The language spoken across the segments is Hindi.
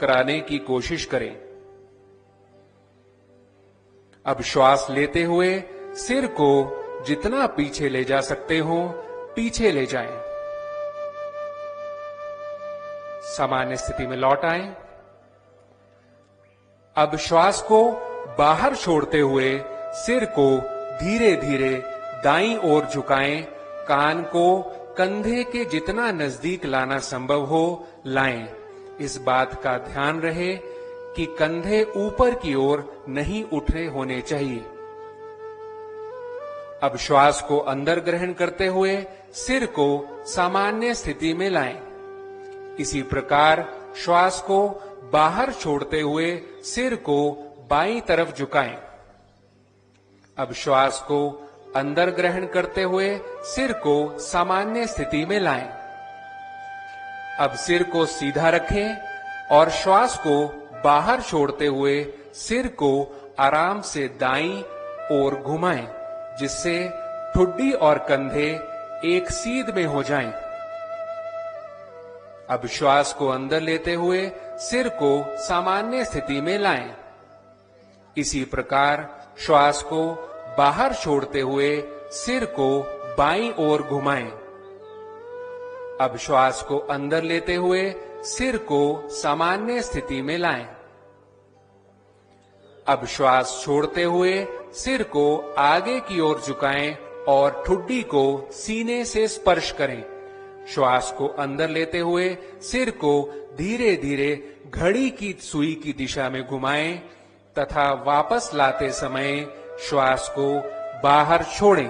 कराने की कोशिश करें। अब श्वास लेते हुए सिर को जितना पीछे ले जा सकते हो पीछे ले जाएं। सामान्य स्थिति में लौट आएं। अब श्वास को बाहर छोड़ते हुए सिर को धीरे धीरे दाईं ओर झुकाएं। कान को कंधे के जितना नजदीक लाना संभव हो लाएं। इस बात का ध्यान रहे कि कंधे ऊपर की ओर नहीं उठे होने चाहिए। अब श्वास को अंदर ग्रहण करते हुए सिर को सामान्य स्थिति में लाएं। इसी प्रकार श्वास को बाहर छोड़ते हुए सिर को बाईं तरफ झुकाएं। अब श्वास को अंदर ग्रहण करते हुए सिर को सामान्य स्थिति में लाएं। अब सिर को सीधा रखें और श्वास को बाहर छोड़ते हुए सिर को आराम से दाईं ओर घुमाएं, जिससे ठुड्डी और कंधे एक सीध में हो जाएं। अब श्वास को अंदर लेते हुए सिर को सामान्य स्थिति में लाएं। इसी प्रकार श्वास को बाहर छोड़ते हुए सिर को बाईं ओर घुमाएं। अब श्वास को अंदर लेते हुए सिर को सामान्य स्थिति में लाएं। अब श्वास छोड़ते हुए सिर को आगे की ओर झुकाएं और ठुड्डी को सीने से स्पर्श करें। श्वास को अंदर लेते हुए सिर को धीरे धीरे घड़ी की सुई की दिशा में घुमाएं तथा वापस लाते समय श्वास को बाहर छोड़ें।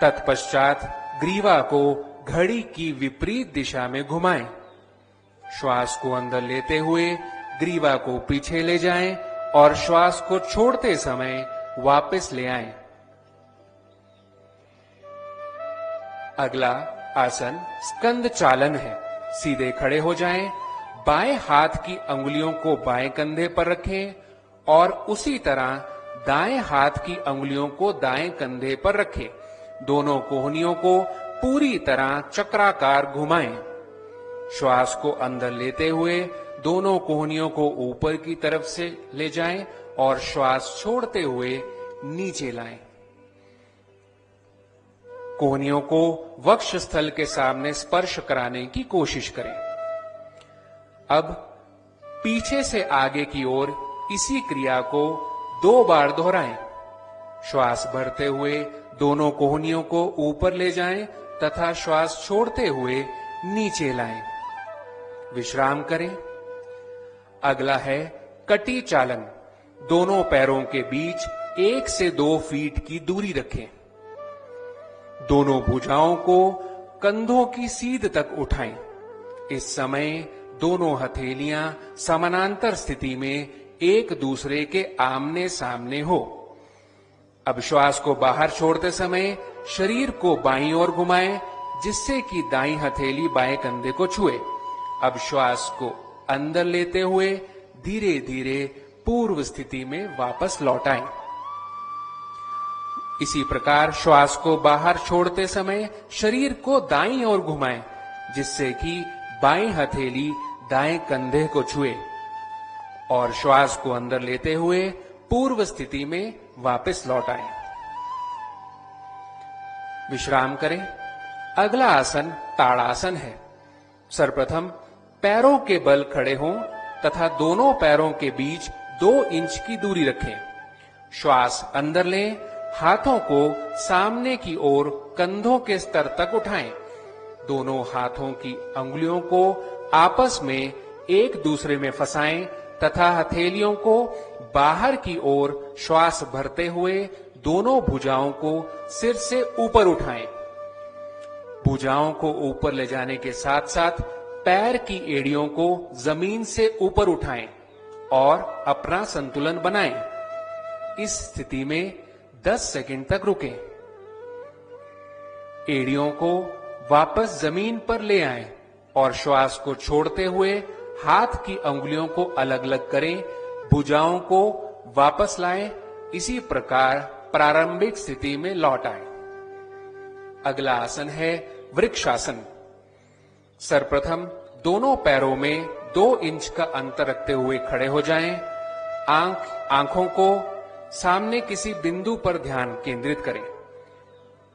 तत्पश्चात ग्रीवा को घड़ी की विपरीत दिशा में घुमाएं। श्वास को अंदर लेते हुए ग्रीवा को पीछे ले जाएं और श्वास को छोड़ते समय वापस ले आएं। अगला आसन स्कंद चालन है। सीधे खड़े हो जाएं, बाएं हाथ की अंगुलियों को बाएं कंधे पर रखें और उसी तरह दाएं हाथ की अंगुलियों को दाएं कंधे पर रखें। दोनों कोहनियों को पूरी तरह चक्राकार घुमाएं। श्वास को अंदर लेते हुए दोनों कोहनियों को ऊपर की तरफ से ले जाएं और श्वास छोड़ते हुए नीचे लाएं। कोहनियों को वक्ष स्थल के सामने स्पर्श कराने की कोशिश करें। अब पीछे से आगे की ओर इसी क्रिया को 2 बार दोहराएं। श्वास भरते हुए दोनों कोहनियों को ऊपर ले जाएं तथा श्वास छोड़ते हुए नीचे लाएं। विश्राम करें। अगला है कटी चालन। दोनों पैरों के बीच 1 से 2 फीट की दूरी रखें। दोनों भुजाओं को कंधों की सीध तक उठाएं। इस समय दोनों हथेलियां समानांतर स्थिति में एक दूसरे के आमने सामने हो। अब श्वास को बाहर छोड़ते समय शरीर को बाईं ओर घुमाएं, जिससे कि दाईं हथेली बाएं कंधे को छुए। अब श्वास को अंदर लेते हुए धीरे धीरे पूर्व स्थिति में वापस लौटाएं। इसी प्रकार श्वास को बाहर छोड़ते समय शरीर को दाईं ओर घुमाएं, जिससे कि बाईं हथेली दाएं कंधे को छुए और श्वास को अंदर लेते हुए पूर्व स्थिति में वापस लौट आएं। विश्राम करें। अगला आसन ताड़ासन है। सर्वप्रथम पैरों के बल खड़े हों तथा दोनों पैरों के बीच 2 इंच की दूरी रखें। श्वास अंदर लें, हाथों को सामने की ओर कंधों के स्तर तक उठाएं। दोनों हाथों की अंगुलियों को आपस में एक दूसरे में फंसाएं तथा हथेलियों को बाहर की ओर श्वास भरते हुए दोनों भुजाओं को सिर से ऊपर उठाएं। भुजाओं को ऊपर ले जाने के साथ साथ पैर की एड़ियों को जमीन से ऊपर उठाएं और अपना संतुलन बनाएं। इस स्थिति में 10 सेकंड तक रुकें। एड़ियों को वापस जमीन पर ले आएं और श्वास को छोड़ते हुए हाथ की अंगुलियों को अलग अलग करें। भुजाओं को वापस लाएं। इसी प्रकार प्रारंभिक स्थिति में लौट आएं। अगला आसन है वृक्षासन। सर्वप्रथम दोनों पैरों में 2 इंच का अंतर रखते हुए खड़े हो जाएं। आंखों को सामने किसी बिंदु पर ध्यान केंद्रित करें।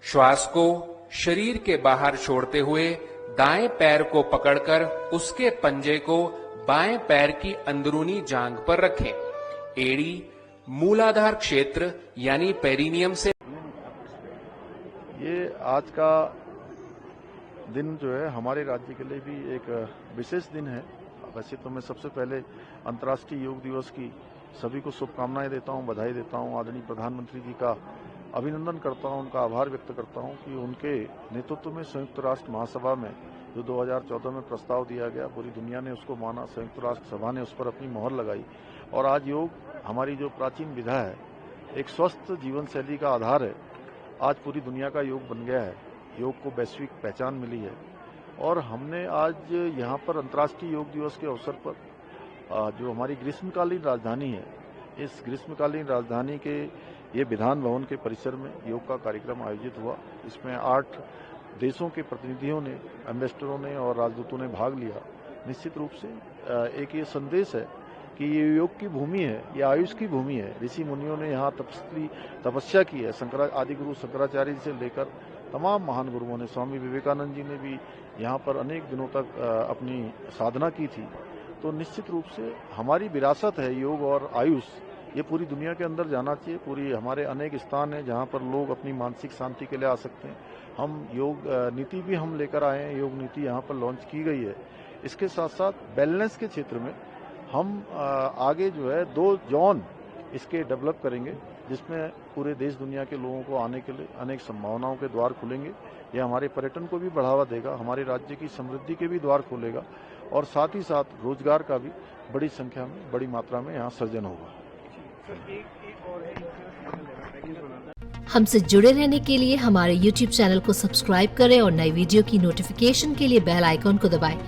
श्वास को शरीर के बाहर छोड़ते हुए दाएं पैर को पकड़कर उसके पंजे को बाएं पैर की अंदरूनी जांघ पर रखें। एड़ी मूलाधार क्षेत्र यानी पेरिनियम से ये आज का दिन जो है हमारे राज्य के लिए भी एक विशेष दिन है। वैसे तो मैं सबसे पहले अंतर्राष्ट्रीय योग दिवस की सभी को शुभकामनाएं देता हूं, बधाई देता हूं। आदरणीय प्रधानमंत्री जी का अभिनंदन करता हूं, उनका आभार व्यक्त करता हूं कि उनके नेतृत्व में संयुक्त राष्ट्र महासभा में जो 2014 में प्रस्ताव दिया गया, पूरी दुनिया ने उसको माना, संयुक्त राष्ट्र सभा ने उस पर अपनी मोहर लगाई और आज योग हमारी जो प्राचीन विधा है, एक स्वस्थ जीवन शैली का आधार है, आज पूरी दुनिया का योग बन गया है। योग को वैश्विक पहचान मिली है और हमने आज यहाँ पर अंतर्राष्ट्रीय योग दिवस के अवसर पर जो हमारी ग्रीष्मकालीन राजधानी है, इस ग्रीष्मकालीन राजधानी के ये विधान भवन के परिसर में योग का कार्यक्रम आयोजित हुआ। इसमें 8 देशों के प्रतिनिधियों ने, एम्बेसडरों ने और राजदूतों ने भाग लिया। निश्चित रूप से एक ये संदेश है कि ये योग की भूमि है, ये आयुष की भूमि है। ऋषि मुनियों ने यहाँ तपस्या की है। आदि गुरु शंकराचार्य जी से लेकर तमाम महान गुरुओं ने, स्वामी विवेकानंद जी ने भी यहाँ पर अनेक दिनों तक अपनी साधना की थी। तो निश्चित रूप से हमारी विरासत है योग और आयुष, ये पूरी दुनिया के अंदर जाना चाहिए। पूरी हमारे अनेक स्थान हैं जहाँ पर लोग अपनी मानसिक शांति के लिए आ सकते हैं। हम योग नीति भी हम लेकर आए हैं, योग नीति यहाँ पर लॉन्च की गई है। इसके साथ साथ वेलनेस के क्षेत्र में हम आगे जो है 2 जोन इसके डेवलप करेंगे, जिसमें पूरे देश दुनिया के लोगों को आने के लिए अनेक संभावनाओं के द्वार खुलेंगे। यह हमारे पर्यटन को भी बढ़ावा देगा, हमारे राज्य की समृद्धि के भी द्वार खोलेगा और साथ ही साथ रोजगार का भी बड़ी संख्या में, बड़ी मात्रा में यहाँ सृजन होगा। हमसे जुड़े रहने के लिए हमारे YouTube चैनल को सब्सक्राइब करें और नई वीडियो की नोटिफिकेशन के लिए बेल आइकॉन को दबाएं।